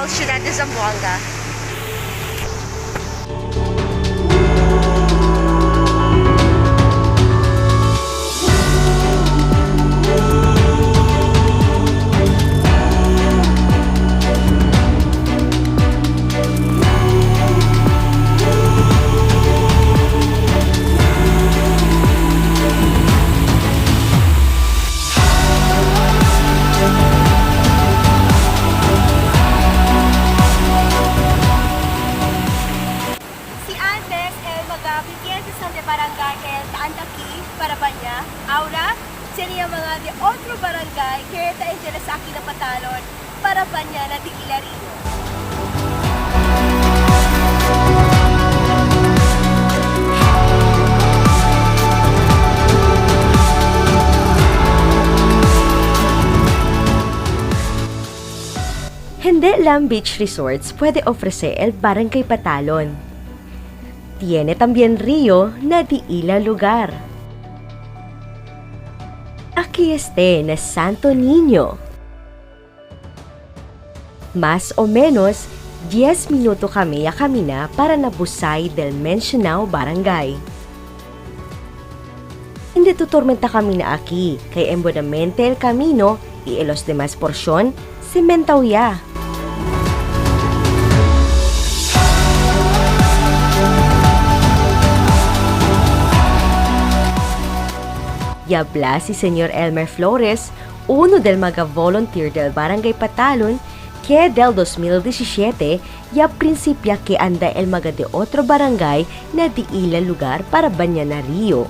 ciudad de Zamboanga. Barangay 𝗙𝗵𝗃𝗁 para Banya, ahora sería mga de otro barangay que 𝗙𝗵𝗁𝗁 aquí na Patalon para Banya na 𝗙𝗵𝗁𝗁. Hindi lang beach resorts puede ofrecer el barangay Patalon. Tiene también río na 𝗙𝗵𝗁𝗁 lugar. Aquí Este na Santo Niño. Más o menos 10 minuto kami a camina para nabusay del mencionado barangay. Hindi tutormenta kami na aquí, kay embonamente el camino y los demás porsyon, sementaw ya. Y habla si Señor Elmer Flores, uno del maga volunteer del barangay Patalon, que del 2017 ya principia que anda el maga de otro barangay na 𝗙𝗵𝗁𝗁 lugar para Banya na río.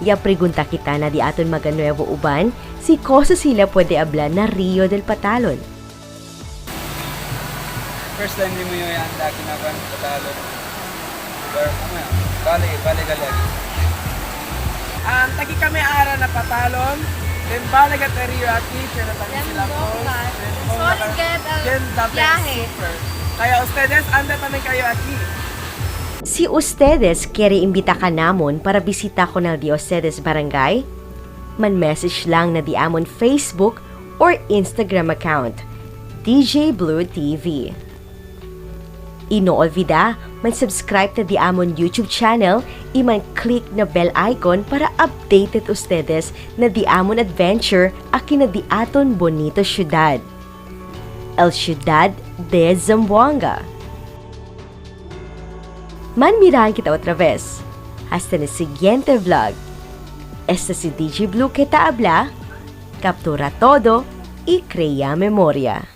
Ya pregunta kita na di aton maga nuevo uban, si 𝗁𝗁𝗁𝗏 puede hablar na río del Patalon. First time ni mo yung anda kinaban Patalon. Bale gali. Tagi kami ara na Patalon. Then bale ka teriyo aki, pero tagi sila po. Then the best super. Kaya ustedes, anda namin kayo aki. Si ustedes quiere imbita ka namon para bisita ko ng Diocedes Barangay, man-message lang na di amon Facebook or Instagram account, DJ Bloo TV. Ino olvida, man-subscribe na di amon YouTube channel, i-man-click na bell icon para updated ustedes na di amon adventure akin na di aton bonito ciudad. 𝗷𝗫𝗁𝗏 de Zamboanga. Manmirahan kita otra vez. Hasta el siguiente vlog. Este si DJ Bloo que te habla. Captura todo y crea memoria.